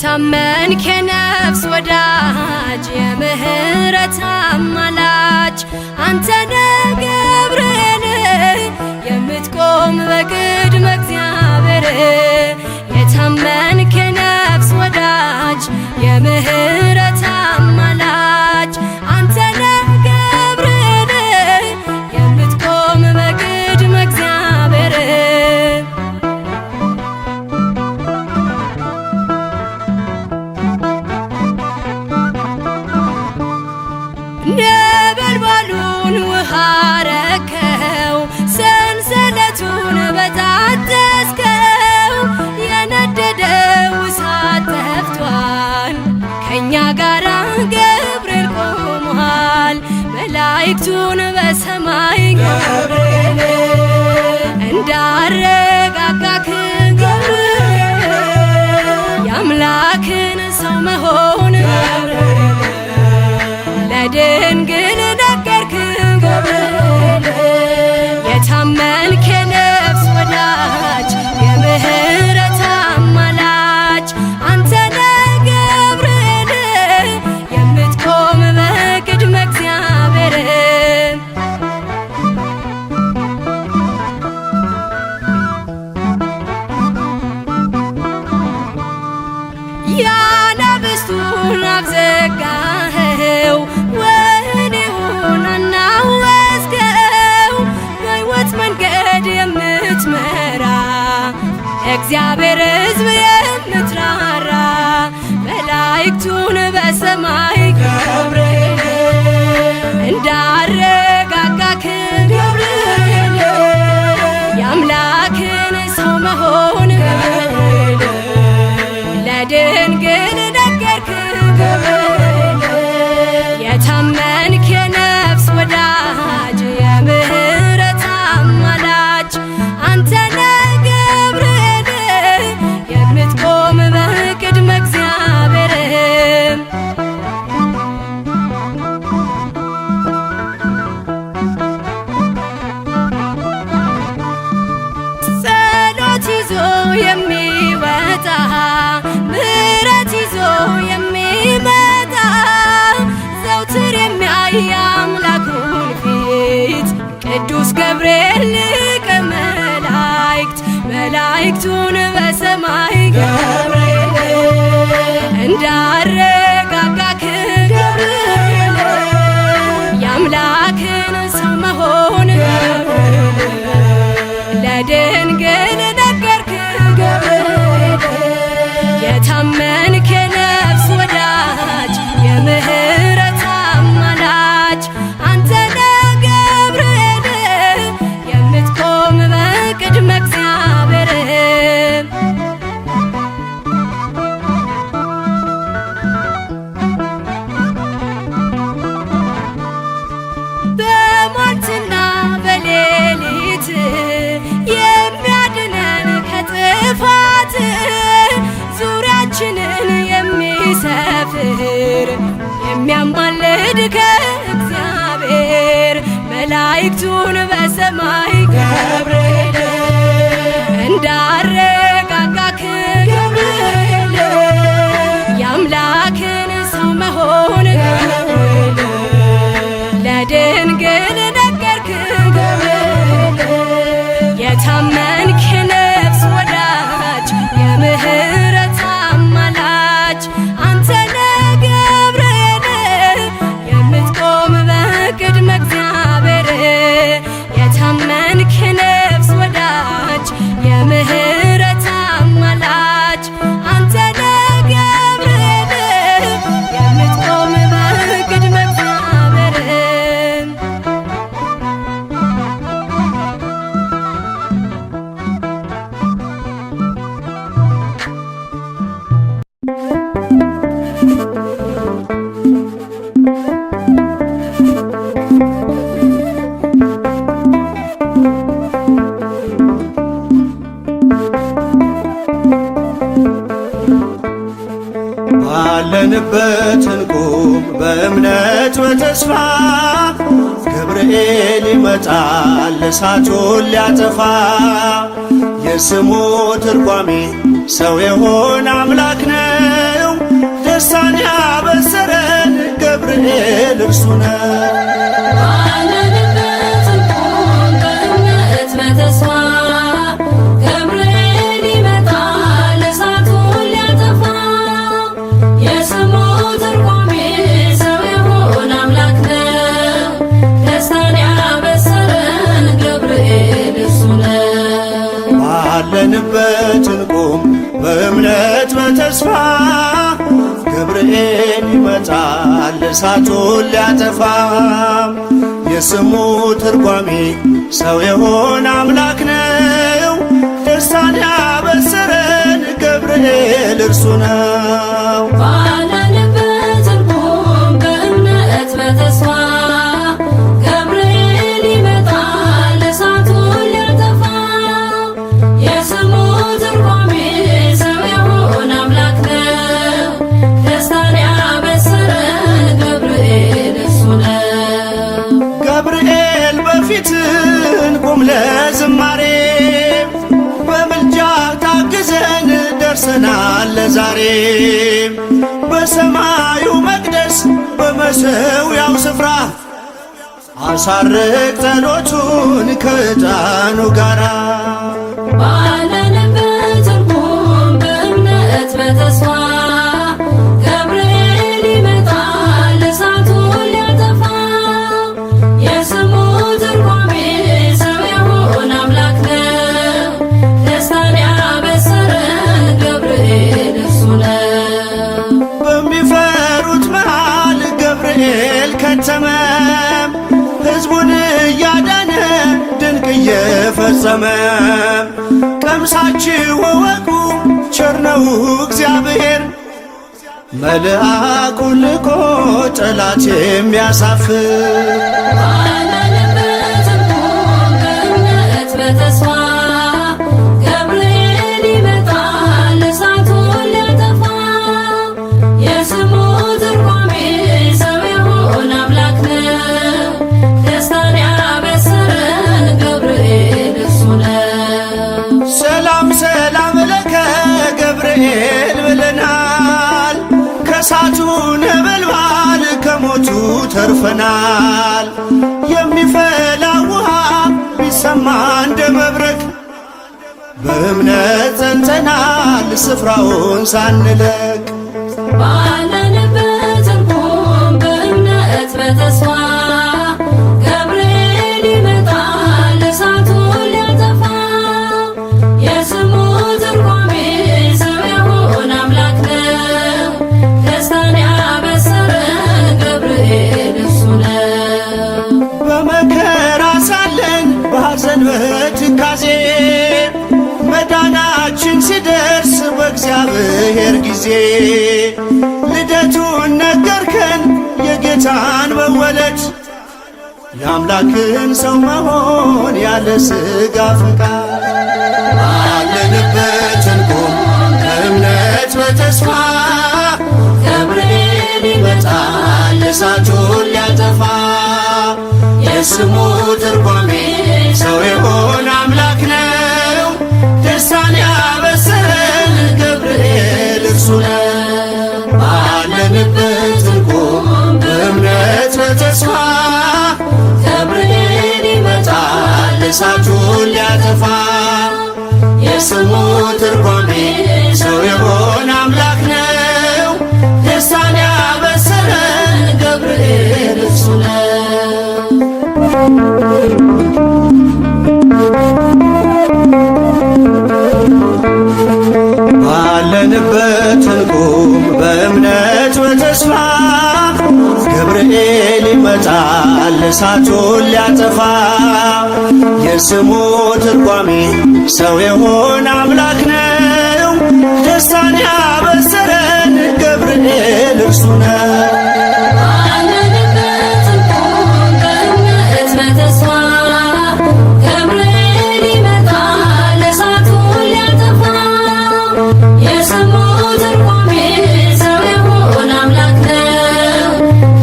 የታመንክ የነፍስ ወዳጅ የምህረት አማላጅ አንተነ ገብርኤል የምትቆም በቅድመ እግዚአብሔር የታመንክ የነፍስ ወዳጅ የምህረት አማላጅ አንተነ ገብርኤል የምትቆም በቅድመ እግዚአብሔር ነበልባሉን ውሃ ረከው ሰንሰለቱን በጣጠስከው የነደደው እሳት ጠፍቷል ከእኛ ጋራ ገብርኤል ቆሟል መላእክቱን በሰማይ ገብርኤል እንዳረጋጋክ ገብርኤል የአምላክን ሰው መሆን ለድንግል ነገርክ ገብርኤል የታመንክ የነፍስ ወዳጅ የምህረት አማላጅ አንተነ ገብርኤል የምትቆም በቅድመ እግዚአብሔር ያናብስቱን አፍ ዘጋኸው ወህኒውን አናወጽከው በሕይወት መንገድ የምትመራ እግዚአብሔር ሕዝብ የምትራራ መላእክቱን በሰማይ ገብርኤል እንዳረጋጋክ ገብርኤል የአምላክን ሰው መሆን ለድንግል ነገርክ ገብርኤል የታመንክ የነፍስ ወዳጅ የምህረት አማላጅ አንተነ ገብርኤል የምትቆም በቅድመ እግዚአብሔር ጸሎት ይዞ የሚወጣ ምሕረት ይዞ የሚመጣ ዘውትር የሚያይ አምላኩን ፊት ቅዱስ ገብርኤል ሊቀ መላእክት መላእክቱን በሰማይ ገብርኤል እንዳረጋጋክ ገብርኤል የአምላክን ሰው መሆን ለድንግል ነገርክ ገብርኤል የታመንክ የነፍስ ወዳጅ የምህረት አማላጅ አንተነ ገብርኤል የምትቆም በቅድመ እግዚአብሔር በሟርትና በሌሊት የሚያድነን ከጥፋት ዙሪያችንን የሚሰፍር የሚያማልድ ከእግዚአብሔር መላእክቱን በሰማይ ገብርኤል እንዳረጋጋክ ገብርኤል የአምላክን ሰው መሆን ለድንግል ነገርክ ገብርኤል የታመንክ የነፍስ ወዳጅ የምህረት አማላጅ አንተነ ገብርኤል የምትቆም በቅድመ እግዚአብሔር የታመንክ የነፍስ ወዳጅ የምህረት አማላጅ አንተነ ገብርኤል የምትቆም በቅድመ እግዚአብሔር ባለንበት እንቁም በእምነት በተስፋ ገብርኤል ይመጣል እሳቱን ሊያጠፋ የስሙ ትርጓሜ ሰው የሆነ አምላክ ነው ደስታን ያበሰረን ገብርኤል እርሱ ነው። ባለንበት እንቆም በእምነት በተስፋ ገብርኤል ይመጣል እሳቱን ሊያጠፋ። የስሙ ትርጓሜ ሰው የሆነ አምላክ ነው። ደስታን ያበሰረን ገብርኤል እርሱ ነው። ባለንበት እንቁም በእምነት በተስፋ ገብርኤል ይመጣል እሳቱን ሊያጠፋ። የስሙ ትርጓሜ ሰው የሆነ አምላክ ነው። ደስታን ያበሰረን ገብርኤል እርሱ ነው። ባለንበት እንቆም በእምነት በተስፋ ገብርኤል ይመጣል እሳቱን ሊያጠፋ። የስሙ ትርጓሜ ሰው የሆነ አምላክ ነው። ደስታን ያበሰረን ገብርኤል እርሱ ነው። ገብርኤል በፊት እንቁም ለዝማሬ በምልጃ ታግዘን ደርሰናል ለዛሬ። በሰማዩ መቅደስ በመሠዊያው ስፍራ አሳርግ ጸሎቱን ከዕጣኑ ጋራ። ባለንበት እንቆም በእምነት በተስፋ ገብርኤል ይመጣል እሳቱን ሊያጠፋ። የስሙ ትርጓሜ ሰው የሆነ አምላክ ነው። ደስታን ያበሰረን ገብርኤል እርሱ ነው። በሚፈሩት መሃል ገብርኤል ከተመ ሕዝቡን እያዳነ ድንቅ እየፈጸመ። ቀምሳችሁ እወቁ ቸር ነው እግዚአብሔር መልአኩን ልኮ ጠላት የሚያሳፍር። ባለንበት እንቆም በእምነት በተስፋ ገብርኤል ይመጣል እሳቱን ሊያጠፋ። የስሙ ትርጓሜ ሰው የሆነ አምላክ ነው። ደስታን ያበሰረን ገብርኤል እርሱ ነው። ሰላም ሰላም ለከ ገብርኤል ብለናል። ከእሳቱ ነበልባል ከሞቱ ተርፈናል። የሚፈላ ውሃ ቢሰማ እንደ መብረቅ በእምነት ጸንተናል ስፍራውን ሳንለቅ። ባለንበት እንቆም በእምነት በተስፋ ገብርኤል ይመጣል እሳቱን ሊያጠፋ። የስሙ ትርጓሜ ሰው የሆነ አምላክ ነው። ደስታን ያበሰረን ገብርኤል እርሱ ነው። በመከራ ሳለን በሐዘን በትካዜ መዳናችን ሲደርስ በእግዚአብሔር ጊዜ ልደቱን ነገርከን የጌታን መወለድ የአምላክን ሰው መሆን ያለ ሥጋ ፈቃድ። ባለንበት እንቁም በእምነት በተስፋ ገብርኤል ይመጣል እሳቱን ሊያጠፋ። የስሙ ትርጓሜ ሰው የሆነ አምላክ ነው። ደስታን ያበሰረን ገብርኤል እርሱ ነው። ባለንበት እንቁም በእምነት በተስፋ ገብርኤል ይመጣል እሳቱን ሊያጠፋ። የስሙ ትርጓሜ ሰው የሆነ አምላክ ነው። ደስታን ያበሰረን ገብርኤል እርሱ ነው። ባለንበት እንቁም በእምነት በተስፋ ገብርኤል ይመጣል እሳቱን ሊያጠፋ። የስሙ ትርጓሜ ሰው የሆነ አምላክ ነው። ደስታን ያበሰረን ገብርኤል እርሱ ነው። ባለንበት እንቆም በእምነት በተስፋ ገብርኤል ይመጣል እሳቱን ሊያጠፋ። የስሙ ትርጓሜ ሰው የሆነ አምላክ ነው።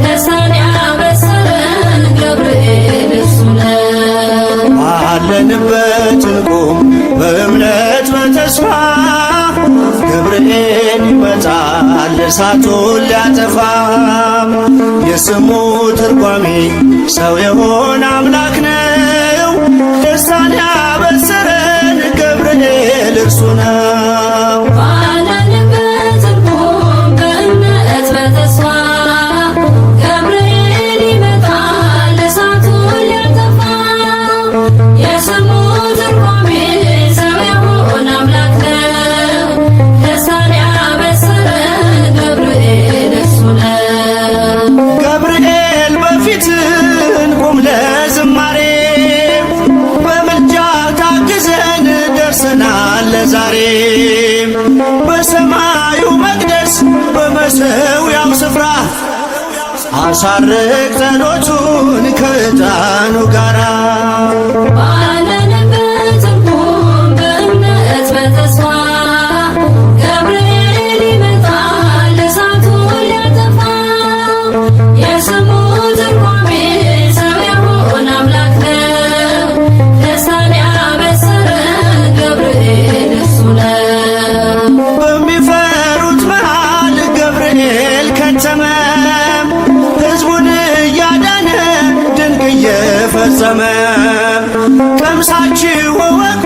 ደስታን ያበሰረን ገብርኤል እርሱ ነው። ባለንበት እንቁም በእምነት በተስፋ ገብርኤል ይመጣል ይመጣል እሳቱን ሊያጠፋ። የስሙ ትርጓሜ ሰው የሆነ አምላክ ነው። ደስታን ያበሰረን ገብርኤል እርሱ ነው። ባለንበት ትርጉም በእምነት በተስፋ ገብርኤል ይመጣል እሳቱን ሊያጠፋ። የስሙ ትርጓሜ ሰው የሆነ አምላክ ነው። ደስታን ያበሰረን ገብርኤል እርሱ ነው። ገብርኤል በፊት እንቁም ለዝማሬ፣ በምልጃ ታግዘን ደርሰናል ለዛሬ። በሰማዩ መቅደስ በመሠዊያው ስፍራ አሳርግ ጸሎቱን ከዕጣኑ ጋራ። ባለንበት ትርጉም በእምነት በተስፋ ገብርኤል ይመጣል እሳቱን ሊያጠፋ። የስሙ ትርጓሜ ሰው የሆነ አምላክ ነው። ደስታን ያበሰረን ገብርኤል እርሱ ነው። በሚፈሩት መሃል ገብርኤል ከተመ፣ ሕዝቡን እያዳነ ድንቅ እየፈጸመ። ቀምሳችሁ እወቁ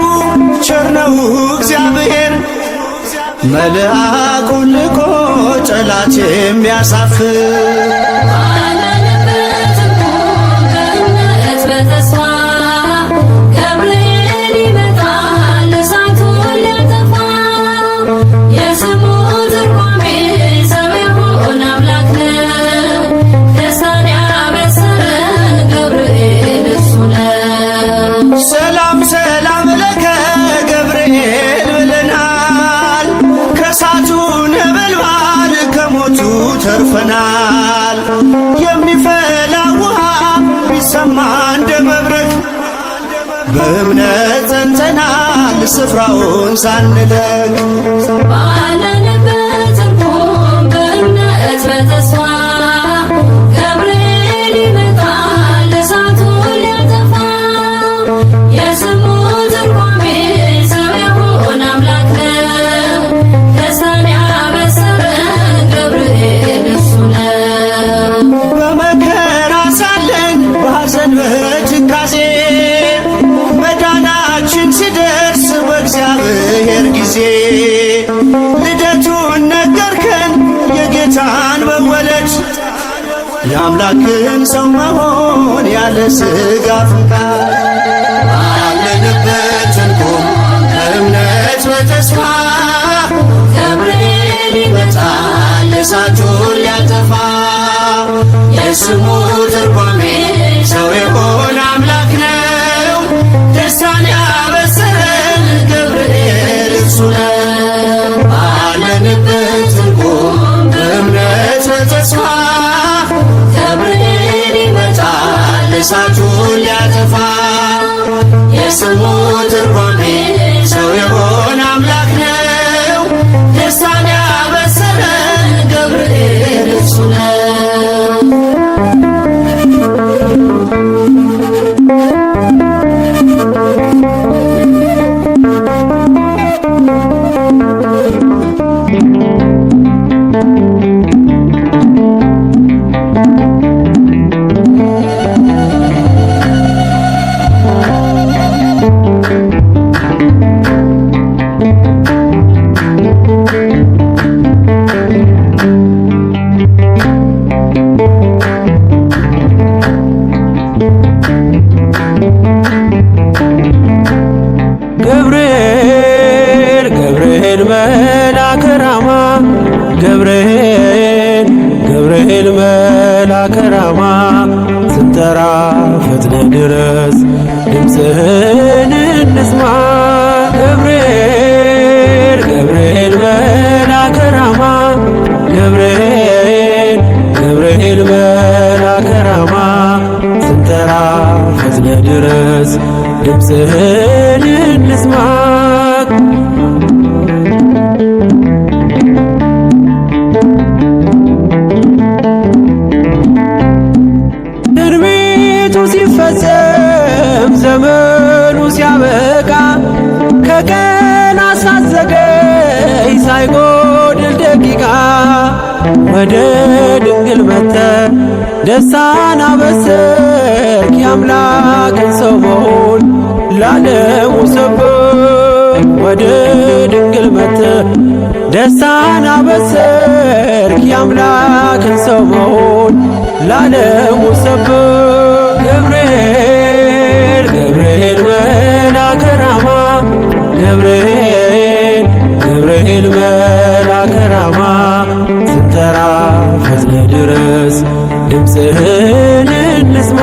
ቸር ነው እግዚአብሔር፣ መልአኩን ልኮ ጠላት የሚያሳፍር። ባለንበት ትርጉም በእምነት በተስፋ ገብርኤል ይመጣል እሳቱን ሊያጠፋ። የስሙ ትርጓሜ ሰው የሆነ አምላክ ነው። ደስታን ያበሰረን ገብርኤል እርሱ ነው። ሰላም ሰላም ለከ ገብርኤል ብለናል፣ ከእሳቱ ነበልባል ከሞቱ ተርፈናል። የሚፈላ ውሃ ቢሰማ እንደ መብረቅ በእምነት ጸንተናል ስፍራውን ሳንለቅ። ባለንበት ትርጉም በእምነት በተስፋ ገብርኤል ይመጣል እሳቱን ሊያጠፋ። የስሙ ትርጓሜ ሰው የሆነ አምላክ ነው። ደስታን ያበሰረን ገብርኤል እርሱ ነው። በመከራ ሳለን በሐዘን በትካዜ መዳናችን ሲደርስ በእግዚአብሔር ጊዜ ልደቱን ነገርከን የጌታን መወለድ፣ የአምላክን ሰው መሆን ያለ ሥጋ ፈቃድ። ባለንበት እንቁም በእምነት በተስፋ ገብርኤል ይመጣል እሳቱን ሊያጠፋ። የስሙ ትርጓሜ ሰው የሆነ አምላክ ነው። ደስታን ያበሰረን ገብርኤል እርሱ ነው። ባለንበት እንቁም በእምነት በተስፋ ገብርኤል ይመጣል እሳቱን ሊያጠፋ። የስሙ ትርጓሜ ሰው የሆነ አምላክ ነው። ደስታን ያበሰረን ገብርኤል እርሱ ነው። ገብርኤል ገብርኤል መልአከ ራማ ገብርኤል ገብርኤል መልአከ ራማ ስንጠራ ፈጥነ ድረስ ድምፅህን እንስማ። ገብርኤል ገብርኤል መልአከ ራማ ገብርኤል ገብርኤል መልአከ ራማ ስንጠራ ፈጥነ ድረስ ድምፅህን እንስማ። ትንቢቱ ሲፈጸም ዘመኑ ሲያበቃ ከቀን ሳትዘገይ ሳይጎድል ደቂቃ ወደ ድንግል መተ ደስታን አበሰርክ የአምላክን ሰው መሆን ለዓለሙ ሰብክ። ወደ ድንግል መተ ደስታን አበሰርክ የአምላክን ሰው መሆን ለዓለሙ ሰብክ። ገብርኤል ገብርኤል መልአከ ራማ ገብርኤል ገብርኤል መልአከ ራማ ስንጠራ ፈጥነ ድረስ ድምፅህን እንስማ።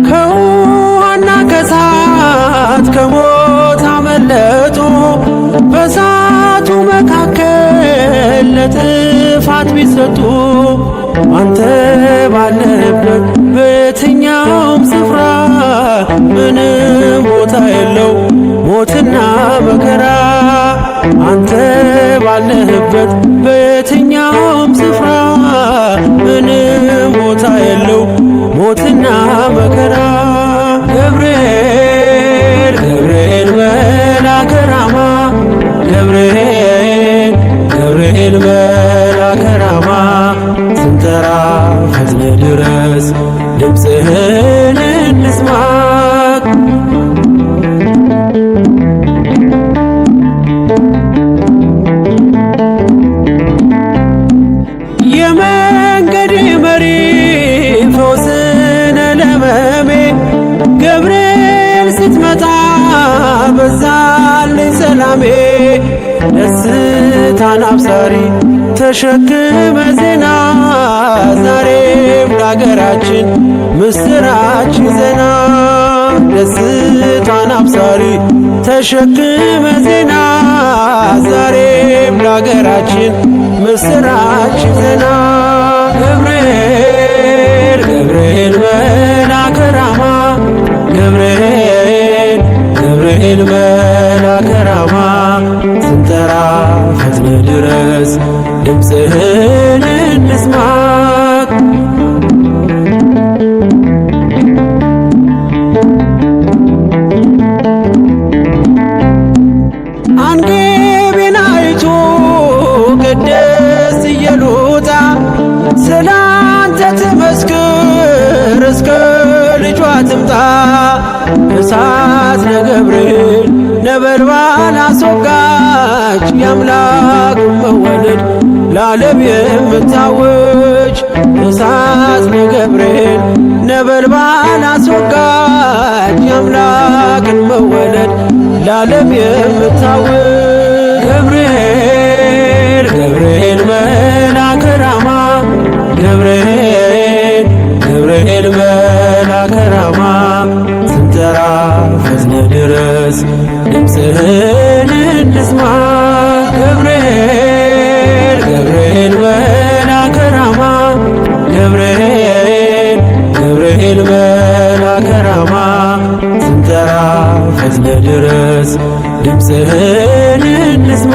ከውሃና ከእሳት ከሞት አመለጡ በእሳቱ መካከል ለጥፋት ቢሰጡ አንተ ባለህበት በየትኛውም ስፍራ ምንም ቦታ የለው ሞትና መከራ። አንተ ባለህበት በየትኛውም ስፍራ ምንም ቦታ የለው ሞትና መከራ። ገብርኤል ገብርኤል መልአከ ራማ ገብርኤል ገብርኤል መልአከ ራማ ስንጠራ ፈጥነ ድረስ ድምፅህን እንስማ። የመንገዴ መሪ ፈውስነ ለሕመሜ ገብርኤል ስትመጣ በዛልኝ ሰላሜ። ደስታን አብሳሪ ተሸክመ ዜና ዛሬም ለአገራችን ምስራች ዜና። ደስታን አብሳሪ ተሸክመ ዜና ዛሬም ለአገራችን ምስራች ዜና። ገብርኤል ገብርኤል መልአከ ራማ ገብርኤል ገብርኤል መልአከ ራማ ስንጠራ ፈጥነ ድረስ ድምፅህን እንስማ። አንጌቤን አይቶ ቅድስት ኢየሉጣ ስላንተ ትመስክር እስከ ልጇ ትምጣ። እሳት ነገብርኤል ነበልባል አስወጋች የአምላክ መወለድ ለዓለም የምታወጅ። እሳት ነገብርኤል ነበልባል አስወጋች የአምላክን መወለድ ለዓለም የምታወጅ። ገብርኤል ገብርኤል መልአከ ራማ ገብርኤል ገብርኤል መልአከ ራማ ስንጠራ ፈጥነ ድረስ ድምፅህን እንስማ። ገብርኤል ገብርኤል መልአከ ራማ ገብርኤል ገብርኤል መልአከ ራማ ስንጠራ ፈጥነ ድረስ ድምፅህን እንስማ።